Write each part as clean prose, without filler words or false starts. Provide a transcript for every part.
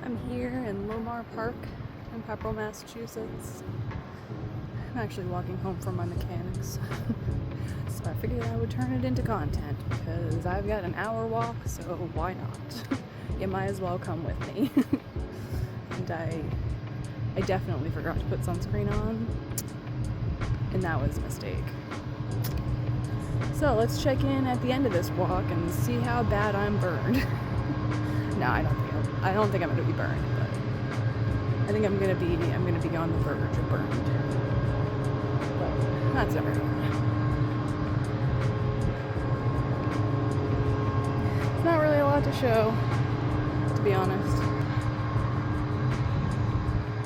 I'm here in Lomar Park in Pepperell, Massachusetts. I'm actually walking home from my mechanics. So I figured I would turn it into content because I've got an hour walk, so why not? You might as well come with me. And I definitely forgot to put sunscreen on, and that was a mistake. So let's check in at the end of this walk and see how bad I'm burned. No, I don't think I'm gonna be burned, but I think I'm gonna be on the verge of burned. But that's never happened. It's not really a lot to show, to be honest.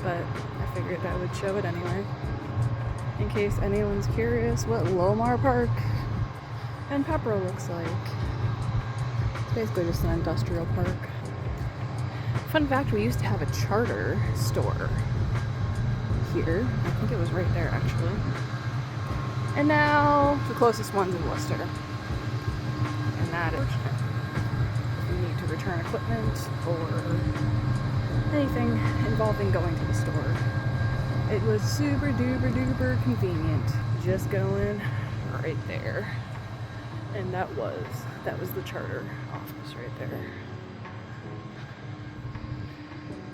But I figured I would show it anyway, in case anyone's curious what Lomar Park and Pepperell looks like. It's basically just an industrial park. Fun fact, we used to have a charter store here. I think it was right there, actually. And now the closest one's in Worcester. And that is if you need to return equipment or anything involving going to the store. It was super duper duper convenient. Just going right there. And that was the charter office right there.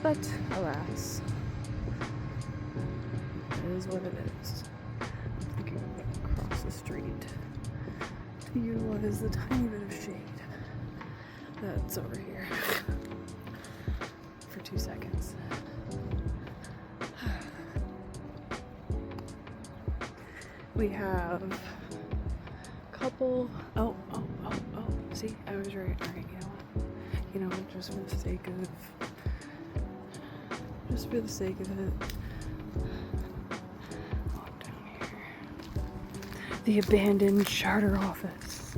But alas, it is what it is. I'm thinking of going across the street to utilize the tiny bit of shade that's over here for 2 seconds. We have a couple. Oh, see, I was right. Alright, you know what? Just for the sake of it, walk down here. The abandoned charter office.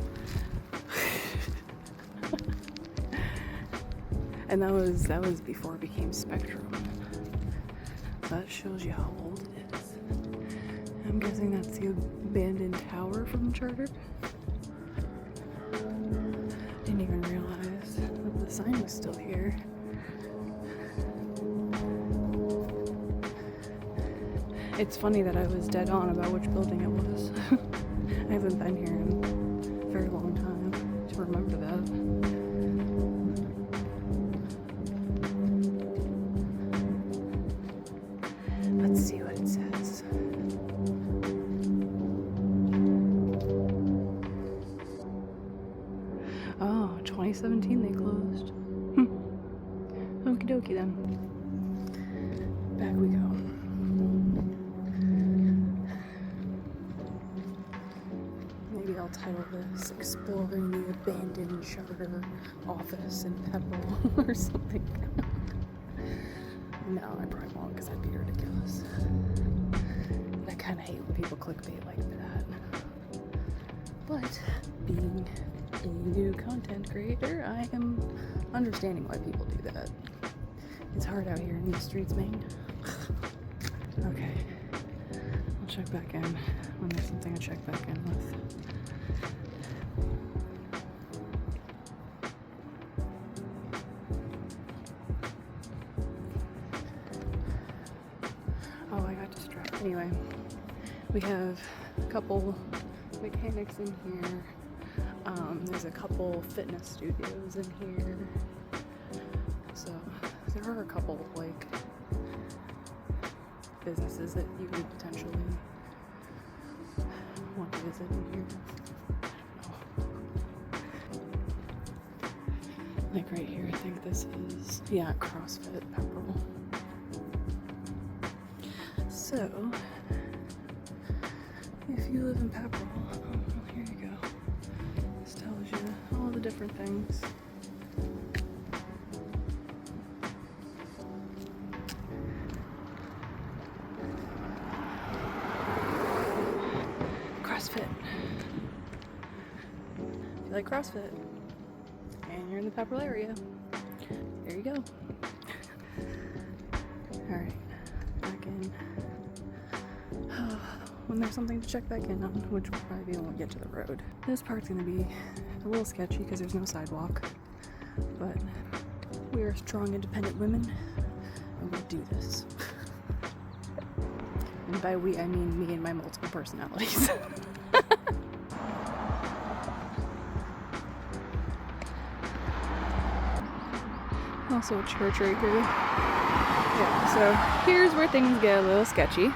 And that was before it became Spectrum. That shows you how old it is. I'm guessing that's the abandoned tower from Charter. Didn't even realize that the sign was still here. It's funny that I was dead on about which building it was. I haven't been here in a very long time to remember that. Let's see what it says. Oh, 2017 they closed. Okie dokie then. Back we go. Maybe I'll title this Exploring the Abandoned Charter Office in Pepperell or something. No, I probably won't because that'd be ridiculous. I kind of hate when people clickbait like that. But being a new content creator, I am understanding why people do that. It's hard out here in these streets, Maine. Okay, I'll check back in when there's something to check back in with. Oh, I got distracted. Anyway, we have a couple mechanics in here. There's a couple fitness studios in here. So there are a couple like businesses that you could potentially want to visit in here. I don't know. Like right here, I think this is, yeah, CrossFit Pepperell. So, if you live in Pepperell, oh, here you go. This tells you all the different things. CrossFit. If you like CrossFit and you're in the Pepperell area, there you go. Alright, back in. When there's something to check back in on, which will probably be when we get to the road. This part's gonna be a little sketchy because there's no sidewalk, but We are strong, independent women, and we'll do this. And by we, I mean me and my multiple personalities. Also a church right here. Yeah, so here's where things get a little sketchy.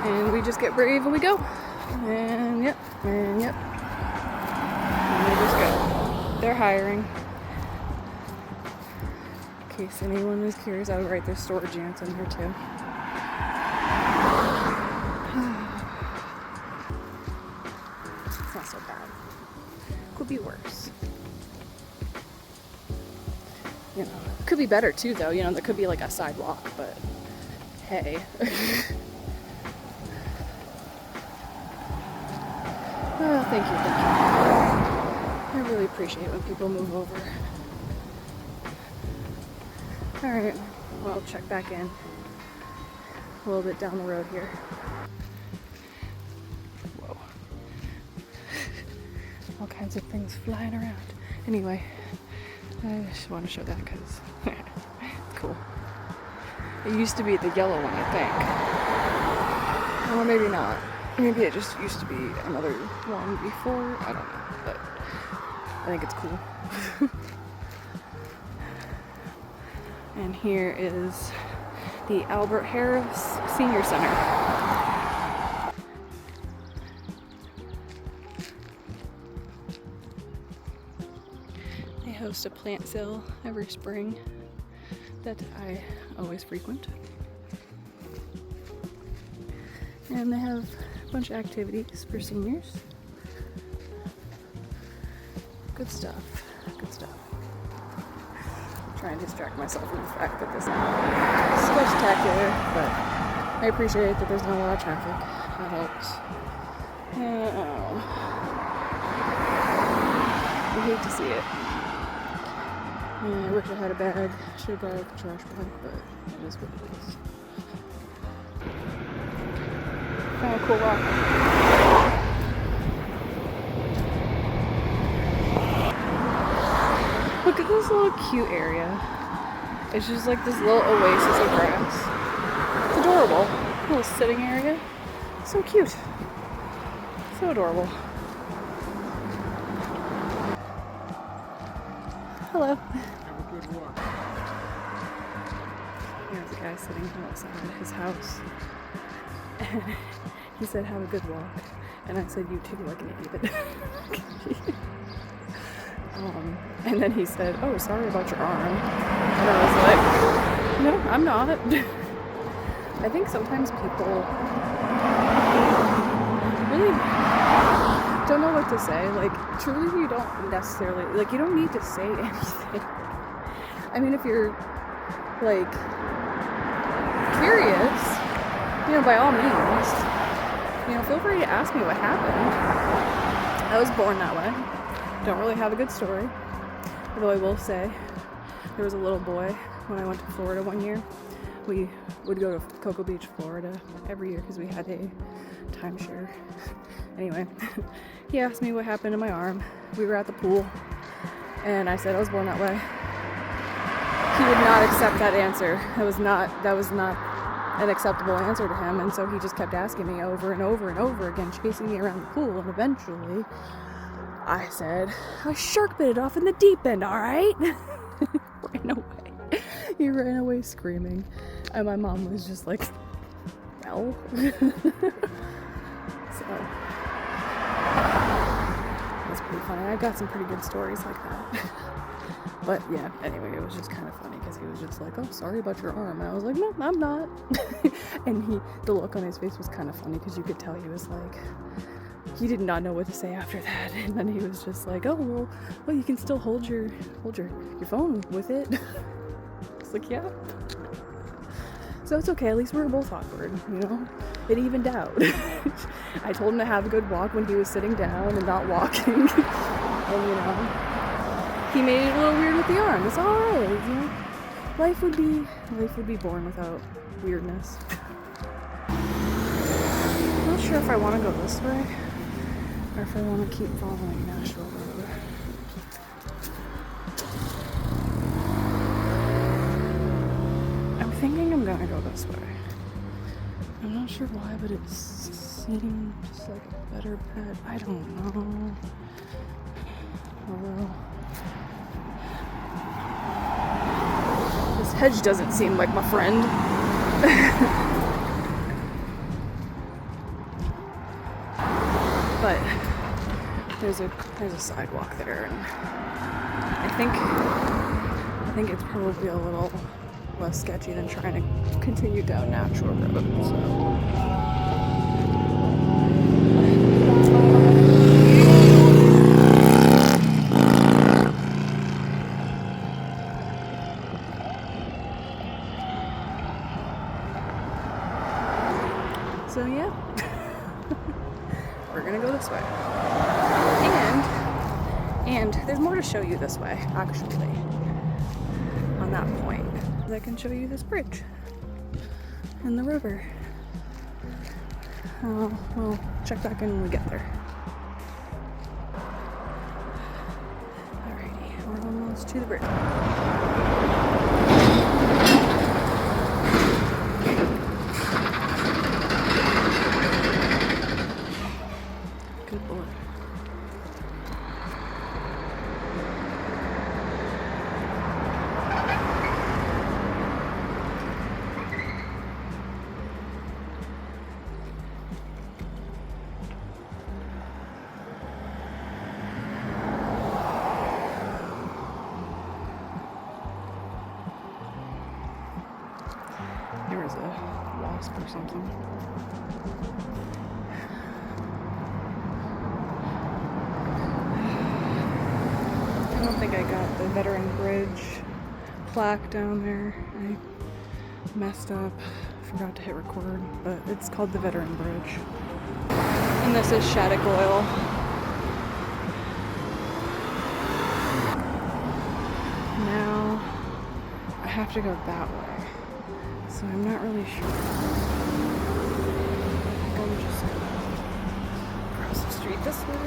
And we just get brave and we go. And yep, and yep. And they just go. They're hiring. In case anyone is curious, I would write their storage units in here too. It's not so bad. Could be worse. You know, could be better too though. You know, there could be like a sidewalk, but hey. Oh, thank you. I really appreciate it when people move over. Alright, well, I'll check back in a little bit down the road here. Whoa. All kinds of things flying around. Anyway, I just want to show that because it's cool. It used to be the yellow one, I think. Or maybe not. Maybe it just used to be another one before. I don't know, but I think it's cool. And here is the Albert Harris Senior Center. They host a plant sale every spring that I always frequent. And they have a bunch of activities for seniors. Good stuff, good stuff. I'm trying to distract myself from the fact that this is spectacular, but I appreciate that there's not a lot of traffic. That helps. I hate to see it. Yeah, I wish I had a bag. Should have brought a trash bag, but it is what it is. Found a cool rock. Look at this little cute area. It's just like this little oasis of grass. It's adorable. Little sitting area. So cute. So adorable. Hello. Have a good walk. There's a guy sitting outside his house. And he said, have a good walk. And I said, you too, like an idiot. And then he said, oh, sorry about your arm. And I was like, no, I'm not. I think sometimes people really don't know what to say. Like, truly, you don't necessarily, like, you don't need to say anything. I mean, if you're, like, curious, you know, by all means, you know, feel free to ask me what happened. I was born that way. Don't really have a good story. Although I will say, there was a little boy when I went to Florida one year. We would go to Cocoa Beach, Florida every year because we had a timeshare. Anyway, he asked me what happened to my arm. We were at the pool, and I said I was born that way. He would not accept that answer. That was not an acceptable answer to him, and so he just kept asking me over and over and over again, chasing me around the pool, and eventually I said, a shark bit it off in the deep end, alright? Ran away. He ran away screaming, and my mom was just like, well. So that's pretty funny. I got some pretty good stories like that. But yeah, anyway, it was just kind of funny because he was just like, oh, sorry about your arm. And I was like, no, I'm not. And the look on his face was kind of funny because you could tell he was like, he did not know what to say after that. And then he was just like, oh, well, you can still hold your phone with it. I was like, yeah. So it's okay, at least we were both awkward, you know? It evened out. I told him to have a good walk when he was sitting down and not walking. And, you know, he made it a little weird with the arm. It's alright, you know? Life would be born without weirdness. I'm not sure if I want to go this way or if I want to keep following Nashville Road. this way. I'm not sure why, but it seems like a better bet. I don't know. Although this hedge doesn't seem like my friend. But there's a sidewalk there, and I think it's probably a little less sketchy than trying to continue down natural road. So yeah, we're gonna go this way. And there's more to show you this way, actually, on that point. I can show you this bridge and the river. We'll check back in when we get there. Alrighty, we're almost to the bridge. Good Lord. There was a wasp or something. I don't think I got the Veteran Bridge plaque down there. I messed up, forgot to hit record, but it's called the Veteran Bridge. And this is Shattuck Oil. Now I have to go that way, so I'm not really sure. I think I'm just gonna cross the street this way.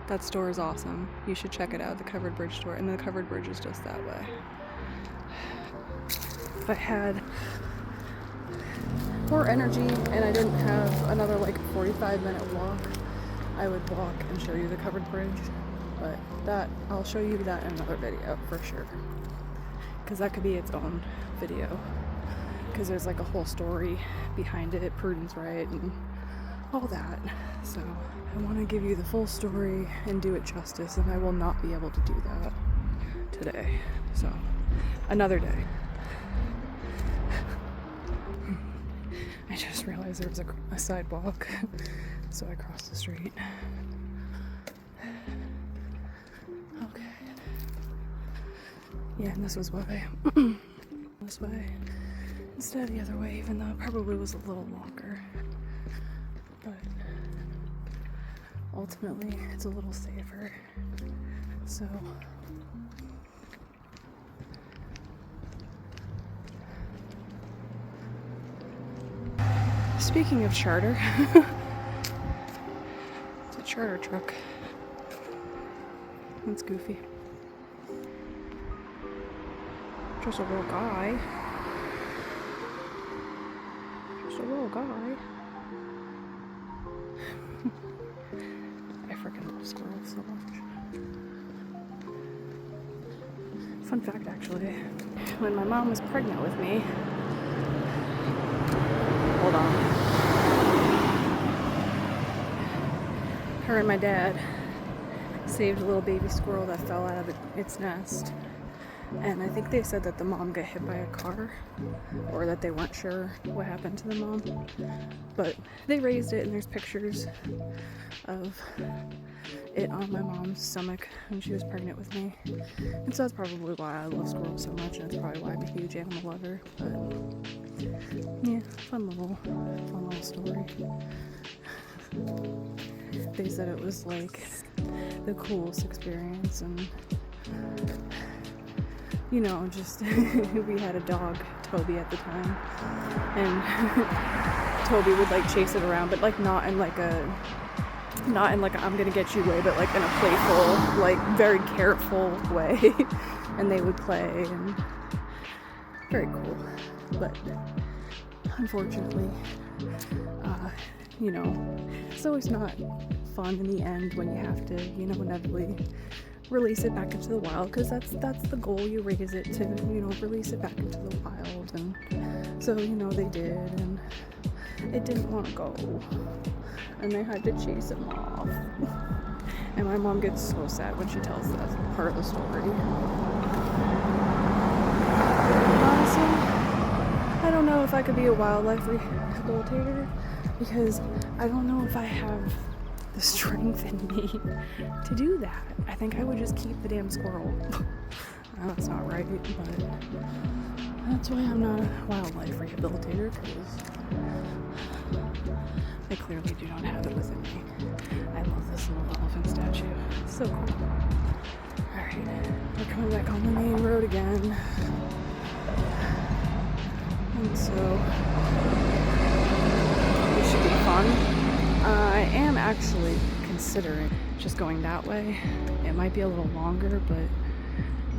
That store is awesome. You should check it out, the Covered Bridge store, and the Covered Bridge is just that way. If I had more energy and I didn't have another like 45-minute walk, I would walk and show you the Covered Bridge. But that, I'll show you that in another video for sure. Because that could be its own video. Because there's like a whole story behind it, Prudence Right, and all that. So I want to give you the full story and do it justice, and I will not be able to do that today. So another day. I just realized there was a sidewalk, so I crossed the street. Okay. Yeah, and this was why. This way instead of the other way, even though it probably was a little longer. But ultimately, it's a little safer. So speaking of charter, it's a charter truck. That's goofy. Just a little guy. Just a little guy. I freaking love squirrels so much. Fun fact, actually, when my mom was pregnant with me, hold on, her and my dad saved a little baby squirrel that fell out of its nest. And I think they said that the mom got hit by a car, or that they weren't sure what happened to the mom. But they raised it, and there's pictures of it on my mom's stomach when she was pregnant with me. And so that's probably why I love squirrels so much, and that's probably why I'm a huge animal lover. But yeah, fun little story. They said it was like the coolest experience, and you know, just we had a dog, Toby, at the time, and Toby would like chase it around, but like not in like a Not in like a, I'm gonna get you way, but like in a playful, like very careful way. And they would play, and very cool. But unfortunately, you know, it's always not fun in the end when you have to, you know, inevitably release it back into the wild, because that's the goal. You raise it to, you know, release it back into the wild. And so, you know, they did, and it didn't want to go, and they had to chase him off. And my mom gets so sad when she tells that part of the story. Honestly, I don't know if I could be a wildlife rehabilitator, because I don't know if I have the strength in me to do that. I think I would just keep the damn squirrel. I know that's not right, but that's why I'm not a wildlife rehabilitator, because I clearly do not have it within me. I love this little elephant statue. It's so cool. Alright, we're coming back on the main road again. And so, this should be fun. I am actually considering just going that way. It might be a little longer, but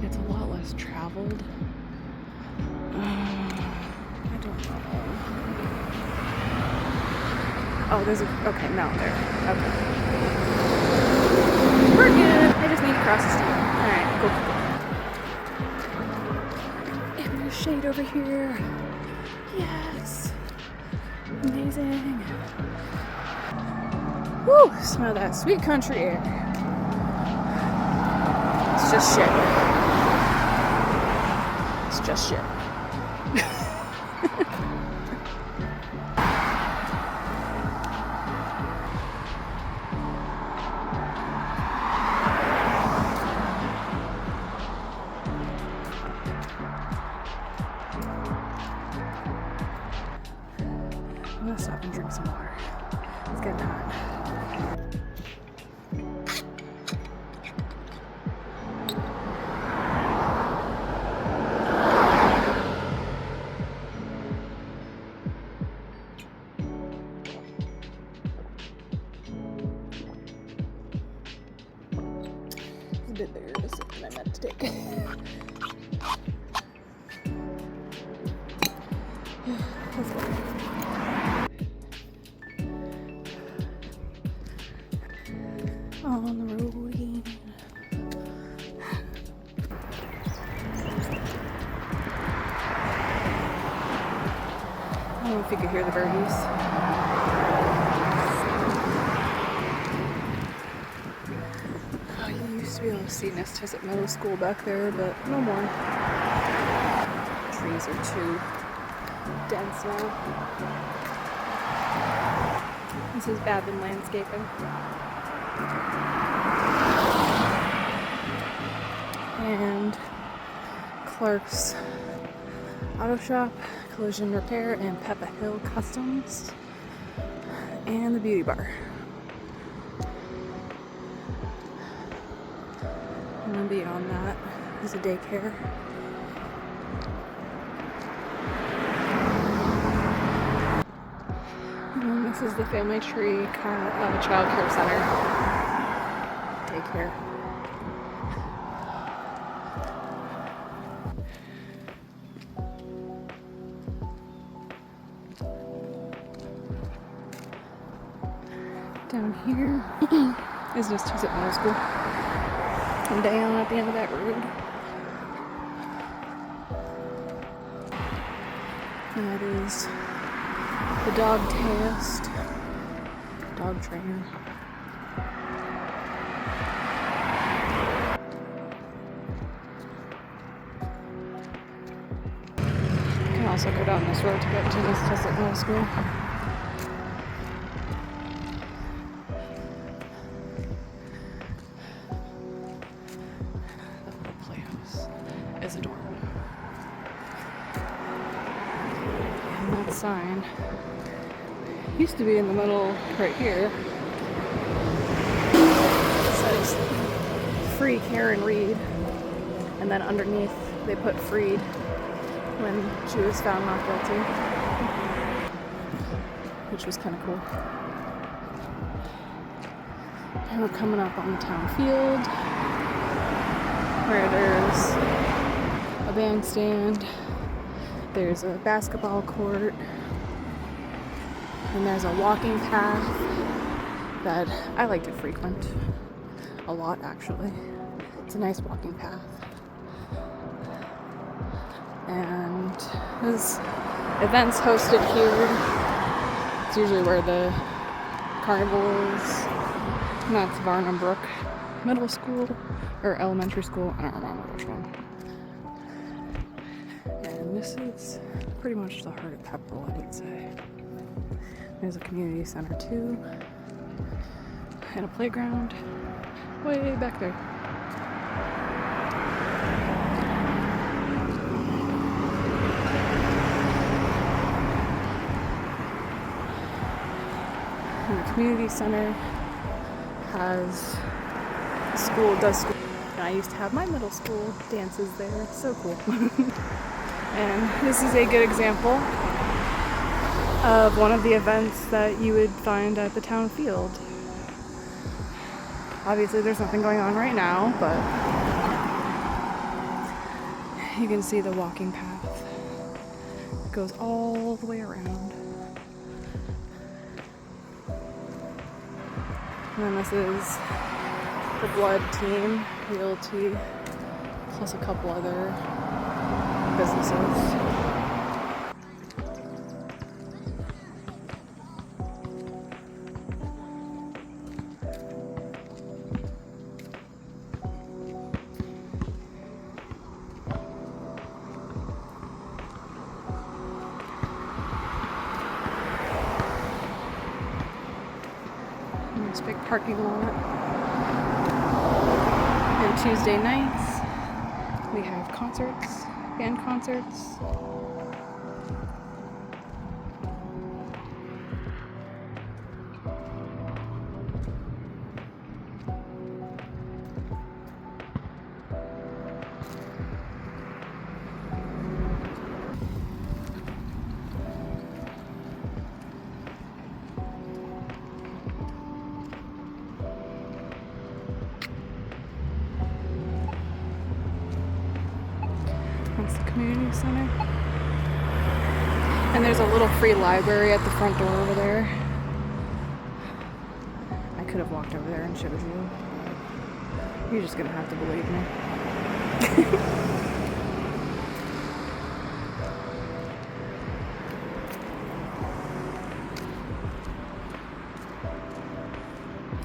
it's a lot less traveled. I don't know. Oh, there's a, okay, no, there, okay. We're good. I just need to cross the street. Alright, cool. And there's shade over here. Yes. Amazing. Woo, smell that sweet country air. It's just shit. It's just shit. I'm gonna stop and drink some water. It's getting hot. It's a bit bigger of a sip than I meant to take. Let's go. On the road again. I don't know if you could hear the birdies. Oh, you used to be able to see Nestisset Middle School back there, but no more. Trees are too dense now. This is Babin Landscaping. And Clark's Auto Shop, Collision Repair, and Pepperell Customs, and the Beauty Bar. And then beyond that is a daycare. And this is the Family Tree Child Care Center. Daycare. Down here is just Nestisset Middle School. And down at the end of that road, that is the dog test, dog trainer. You can also go down this road to get to Nestisset Middle School. Is adorable. And that sign used to be in the middle right here. It says free Karen Reed, and then underneath they put freed when she was found not guilty, which was kind of cool. And we're coming up on the town field where there's a bandstand, there's a basketball court, and there's a walking path that I like to frequent a lot, actually. It's a nice walking path. And there's events hosted here. It's usually where the carnival is. And that's Varnum Brook Middle School or Elementary School. I don't remember which one. And this is pretty much the heart of Pepperell, I would say. There's a community center too, and a playground way back there. And the community center has school. And I used to have my middle school dances there. It's so cool. And this is a good example of one of the events that you would find at the town field. Obviously there's nothing going on right now, but you can see the walking path. It goes all the way around. And then this is the Blood Team Realty, plus a couple other businesses. This big parking lot. And Tuesday nights we have concerts, band concerts. That's the community center. And there's a little free library at the front door over there. I could have walked over there and showed you. You're just gonna have to believe me.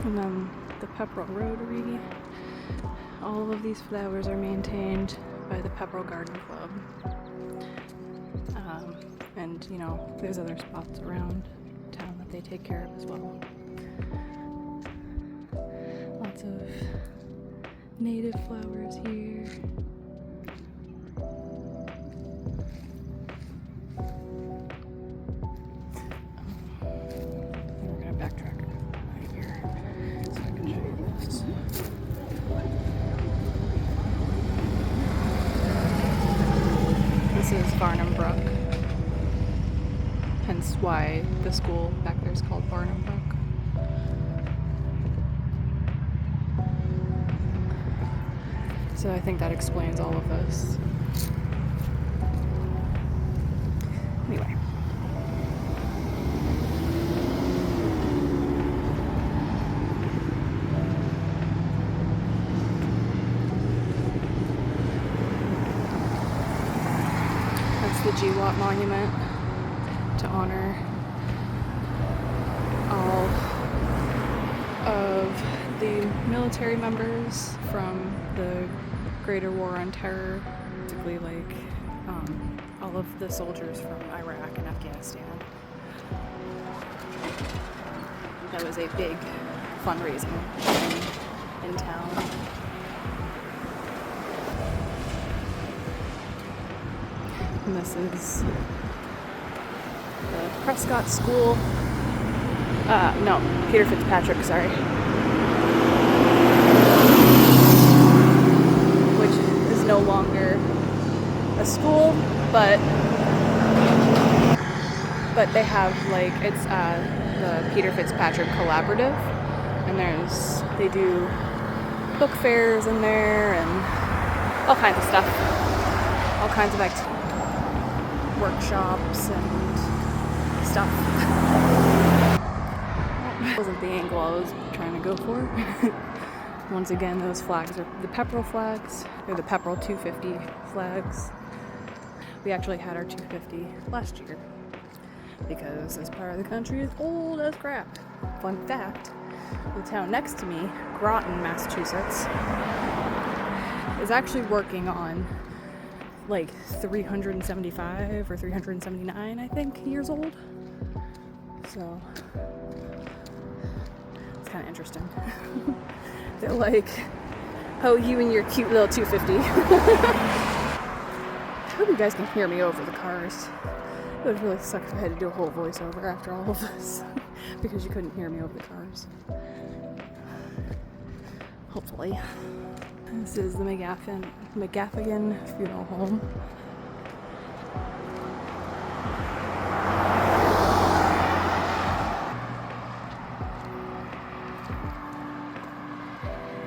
And then the Pepperell Rotary. All of these flowers are maintained by the Pepperell Garden Club. And you know, there's other spots around town that they take care of as well. Lots of native flowers here. We're gonna backtrack right here so I can show you this. This is Varnum Brook, hence why the school back there is called Varnum Brook. So I think that explains all of this. Anyway. The GWAT monument to honor all of the military members from the Greater War on Terror, basically like all of the soldiers from Iraq and Afghanistan. That was a big fundraising in town. And this is the Prescott School. No, Peter Fitzpatrick, sorry. Which is no longer a school, but they have like, it's the Peter Fitzpatrick Collaborative. And they do book fairs in there and all kinds of stuff. All kinds of workshops and stuff. That wasn't the angle I was trying to go for. Once again, those flags are the Pepperell flags. They're the Pepperell 250 flags. We actually had our 250 last year because this part of the country is old as crap. Fun fact, the town next to me, Groton, Massachusetts, is actually working on like 375 or 379, I think, years old. So it's kind of interesting. They're like, oh, you and your cute little 250. I hope you guys can hear me over the cars. It would really suck if I had to do a whole voiceover after all of this because you couldn't hear me over the cars. Hopefully. This is the McGaffigan Funeral Home.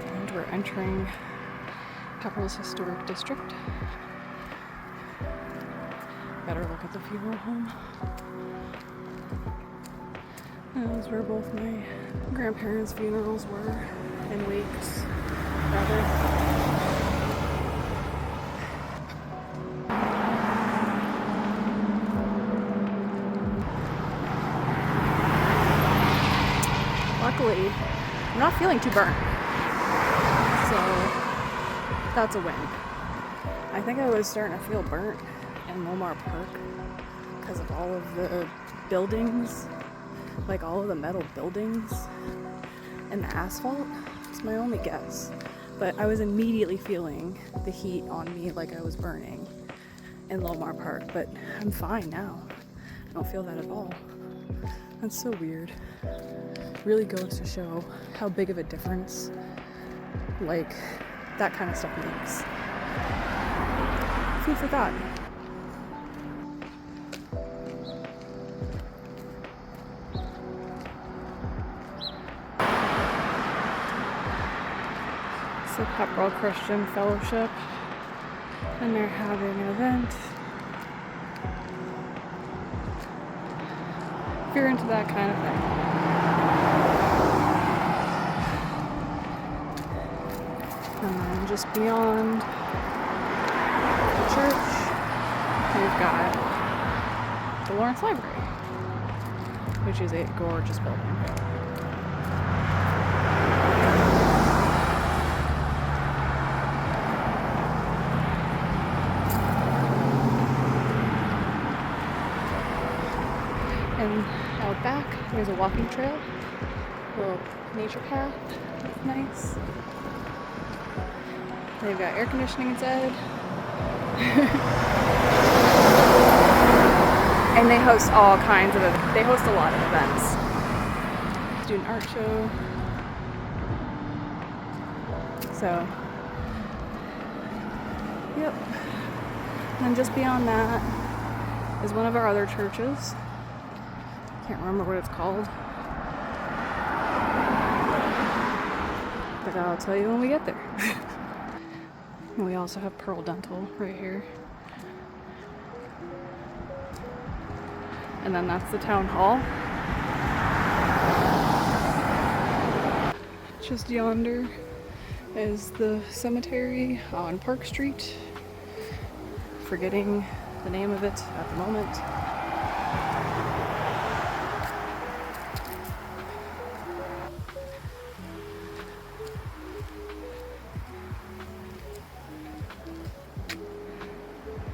And we're entering Pepperell's Historic District. Better look at the funeral home. That was where both my grandparents' funerals were, and wakes, rather. Luckily, I'm not feeling too burnt, so that's a win. I think I was starting to feel burnt in Lomar Park because of all of the buildings, like all of the metal buildings and the asphalt. It's my only guess, but I was immediately feeling the heat on me like I was burning in Lomar Park, but I'm fine now. I don't feel that at all. That's so weird. Really goes to show how big of a difference like that kind of stuff makes. Food for thought. It's the Pepperell Christian Fellowship, and they're having an event. If you're into that kind of thing. And then just beyond the church, we've got the Lawrence Library, which is a gorgeous building. And out back, there's a walking trail, a little nature path. That's nice. They've got air conditioning inside. And they host all kinds of events. They host a lot of events. Student art show. So, yep. And just beyond that is one of our other churches. Can't remember what it's called. But I'll tell you when we get there. And we also have Pearl Dental right here. And then that's the town hall. Just yonder is the cemetery on Park Street. Forgetting the name of it at the moment.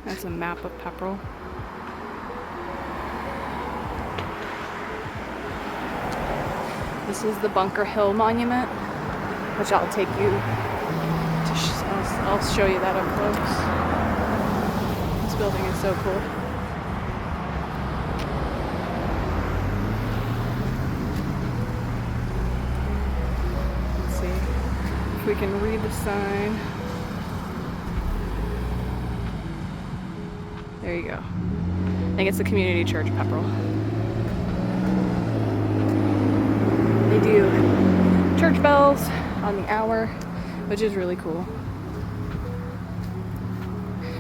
That's a map of Pepperell. This is the Bunker Hill Monument, which I'll take you to. I'll show you that up close. This building is so cool. Let's see if we can read the sign. There you go. I think it's the Community Church, Pepperell. They do bells on the hour, which is really cool.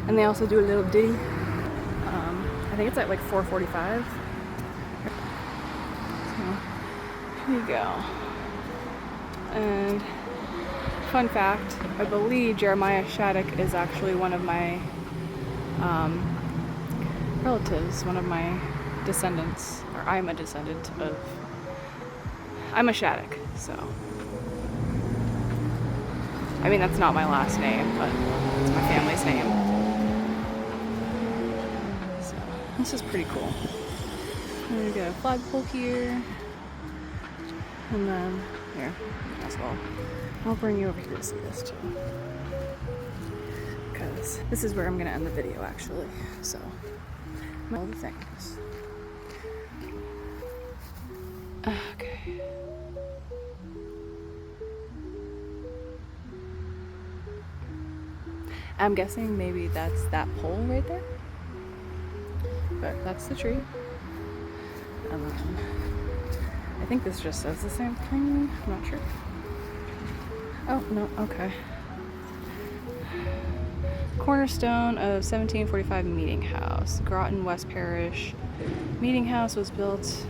And they also do a little ditty. I think it's at like 4:45. So here you go. And fun fact, I believe Jeremiah Shattuck is actually one of my relatives, one of my descendants, or I'm a descendant of, I'm a Shattuck, so. I mean, that's not my last name, but it's my family's name. So, this is pretty cool. And we got a flagpole here. And then, here, as well. I'll bring you over here to see this too. Because this is where I'm going to end the video, actually. So, all the things. Okay. I'm guessing maybe that's that pole right there. But that's the tree. And then I think this just says the same thing. I'm not sure. Oh, no, okay. Cornerstone of 1745 Meeting House. Groton West Parish Meeting House was built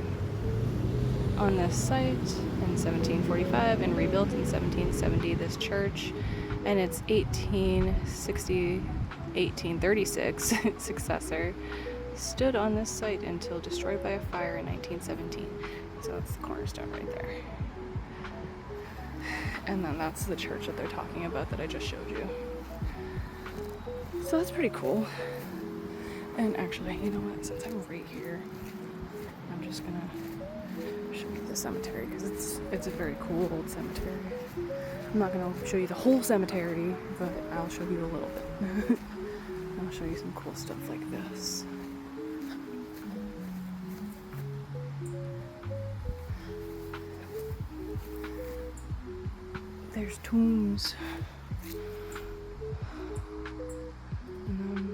on this site in 1745 and rebuilt in 1770. This church and its 1836 successor stood on this site until destroyed by a fire in 1917. So that's the cornerstone right there. And then that's the church that they're talking about that I just showed you. So that's pretty cool. And actually, you know what, since I'm right here, I'm just gonna show you the cemetery because it's a very cool old cemetery. I'm not gonna show you the whole cemetery, but I'll show you a little bit. I'll show you some cool stuff like this. There's tombs. And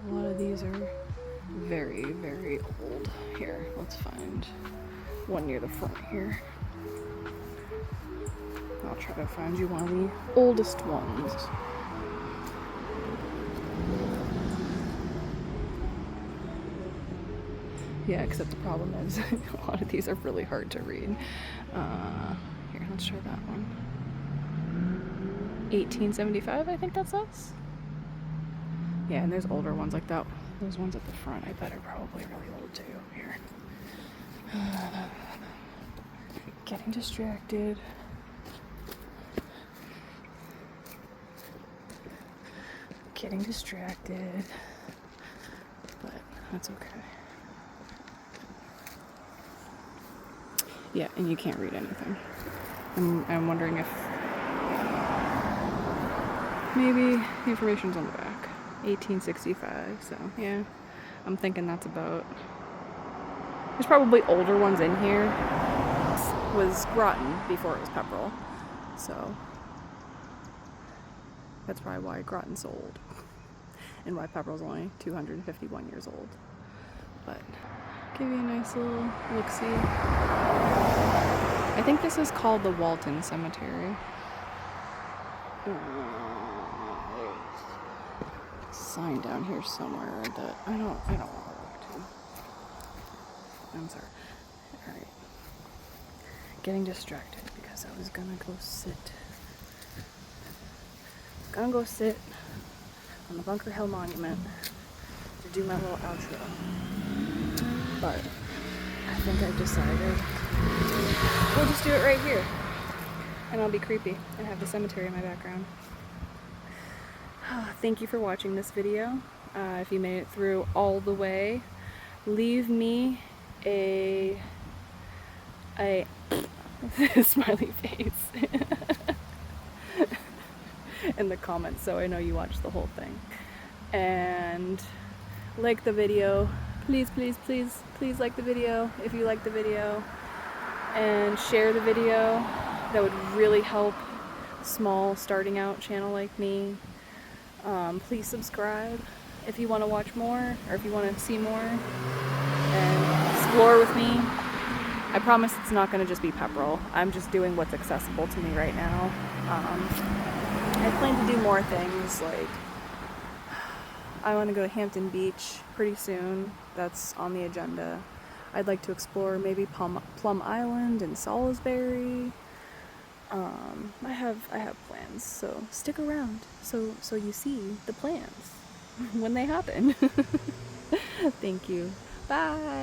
a lot of these are very, very old. Here, let's find one near the front here. I'll try to find you one of the oldest ones. Yeah, except the problem is a lot of these are really hard to read. Here, let's try that one. 1875, I think that says. Yeah, and there's older ones like that. Those ones at the front, I bet are probably really old too. Here. Getting distracted. Getting distracted. But that's okay. Yeah, and you can't read anything. I'm wondering if maybe the information's on the back. 1865, so yeah. I'm thinking that's about... There's probably older ones in here. This was Groton before it was Pepperell, so that's probably why Groton's so old. And why Pepperell's only 251 years old. But give you a nice little look-see. I think this is called the Walton Cemetery. There's a sign down here somewhere that I don't want to look to. I'm sorry. Alright. Getting distracted because I was gonna go sit. Gonna go sit on the Bunker Hill Monument to do my little outro. But I think I've decided we'll just do it right here. And I'll be creepy and have the cemetery in my background. Thank you for watching this video. If you made it through all the way, leave me a smiley face in the comments so I know you watched the whole thing. And like the video. Please, please, please, please like the video if you like the video. And share the video. That would really help a small starting out channel like me. Please subscribe if you want to watch more or if you want to see more and explore with me. I promise it's not going to just be Pepperell. I'm just doing what's accessible to me right now. I plan to do more things, like I want to go to Hampton Beach pretty soon. That's on the agenda. I'd like to explore maybe Plum Island and Salisbury. I have plans, so stick around so you see the plans when they happen. Thank you. Bye.